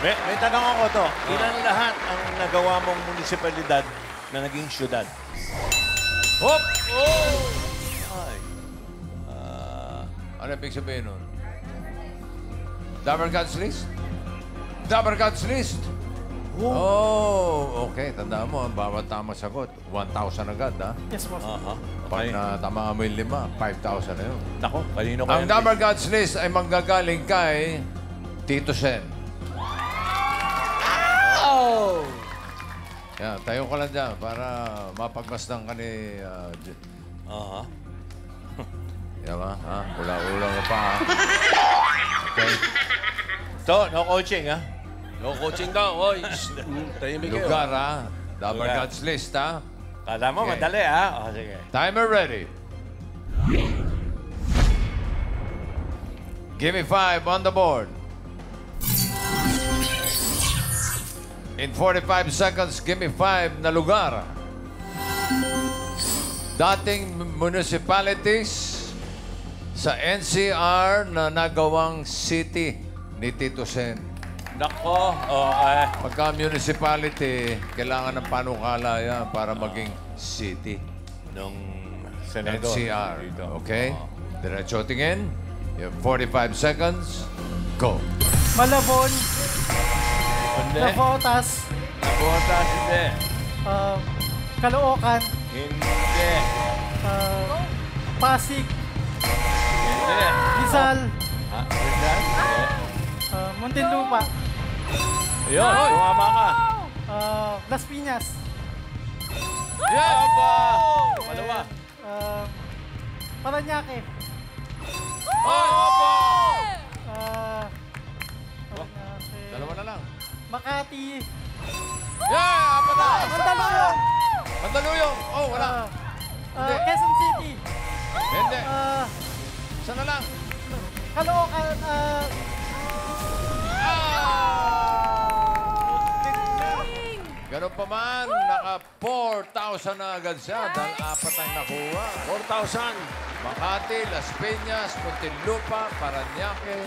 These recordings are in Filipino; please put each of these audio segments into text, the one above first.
May tanong ako to. Ilan lahat ang nagawa mong munisipalidad na naging syudad? Hop! Oh! Ay. Ano ibig sabihin nun? Dabber God's List? Dabber God's List? Oh, okay. Tandaan mo, ang bawat tama sagot, 1,000 agad, ha? Yes, boss. Aha. Pag Okay. tama mo yung 5, 5,000 na yun. Nako, kanino Ang kaya? Dabber God's List ay manggagaling kay Tito Sen. Oh! Yan, tayo ko lang dyan para mapagmasdan ka ni... Aha. Yan ba? Ha? Ula-ula ka pa, ha? Okay. So, no coaching, ha? No coaching daw. Oy, tahimik kayo. Lugar, ha? Dabber Lugar. God's List, ha? Kala mo, Okay. madali, ha? O, sige. Timer ready. Give me 5 on the board. In 45 seconds, give me 5 na lugar. Dating municipalities sa NCR na nagawang city ni Tito Sen. Nako, okay. Pagka municipality, kailangan ng panukala yan para maging city. Nung senador. NCR. Dito. Okay? Oo. Diretso tingin. You have 45 seconds. Go. Malabon, Hindi. Navotas, Nabotas, hindi. Caloocan, Hindi. Pasig, Hindi. Rizal, Ha? Rizal? Hindi. Muntinlupa, Ayun, tumama ka. Las Piñas, Yeah! Aba! Malawa. Parañaque, Aba! Parañaque, Dalawa na lang. Makati, Yeah! Apat na! Mandaluyong, Mandaluyong! Oh, wala. Quezon City, Hindi. Isa na lang. Caloocan, Ganun pa man, naka 4,000 na agad siya dahil 4 ang nakuha. 4,000. Makati, Las Piñas, Muntinlupa, Parañaque.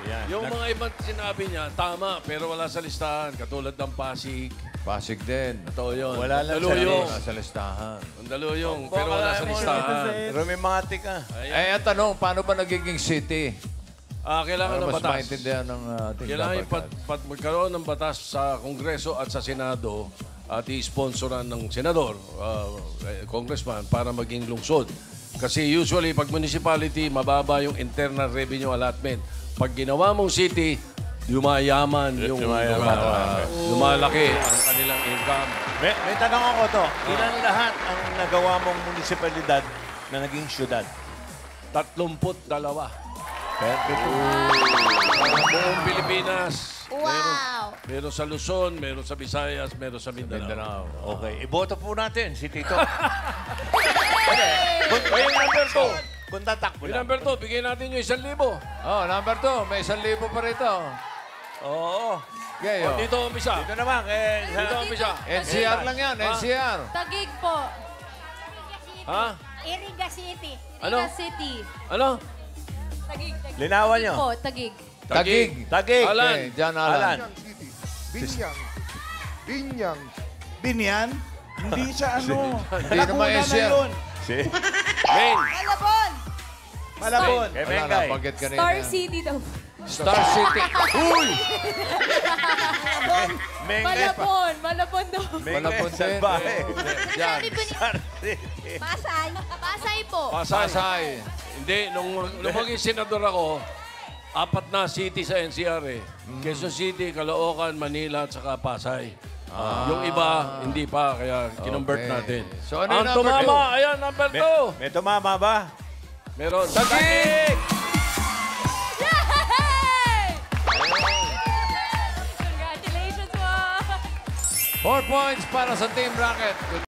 Yan. Yung mga ibang sinabi niya, tama, pero wala sa listahan. Katulad ng Pasig. Pasig din. Ito yun. Wala lang sa Mandaluyong. Wala sa listahan. Mandaluyong, pero wala sa listahan. Rumimati ka. Eh, ang tanong, paano ba nagiging city? Kailangan Para ng mas batas. maintindihan ng ating Kailangan dapat. magkaroon ng batas sa Kongreso at sa Senado at i-sponsoran ng senador, congressman, para maging lungsod. Kasi usually, pag municipality, mababa yung internal revenue allotment. Pag ginawa mong city, yumayaman yung lumalaki ang kanilang income. May tanong ako to. Ilan lahat ang nagawa mong munisipalidad na naging syudad? 32. Perfect. Buong Pilipinas. Wow! Meron sa Luzon, meron sa Visayas, meron sa Mindanao. Mindanao. Okay, iboto po natin si Tito. Ay, yung number 2. Kung tatakbo Yung lang. number 2, bigyan natin yung 1,000. Oh, number 2. May 1,000 pa rito. Oo. Okay, Oh, oh. dito umpisa. Ito naman, Dito umpisa. NCR lang yan, NCR. Tagig po. Ha? Iriga City. Ano? Iriga City. Ano? Tagig. Linawan nyo. Po, Tagig. Tagig. Tagig. Alan. Okay, Jan Alan. Binyang. Binyang. Binyan? Hindi siya ano. Hindi naman Laguna na NCR. yun. Si Main. Malabon. Malabon. Kay Wala na, Mengay. pagkat kanina. Star City daw. Star City. Uy! Mengay pa. Malabon. Malabon daw. Malapon din. Salbahe. Yan. Pasay. Pasay po. Pasay. Hindi, nung maging senador ako, 4 na city sa NCR eh. Quezon City, Caloocan, Manila, at saka Pasay. Yung iba, hindi pa, kaya kinumbert Okay. natin. So, ano yung ang number tumama, two? ayan, number 2. May tumama ba? Meron. Tagig! Yay! Congratulations po. 4 points para sa Team Rocket.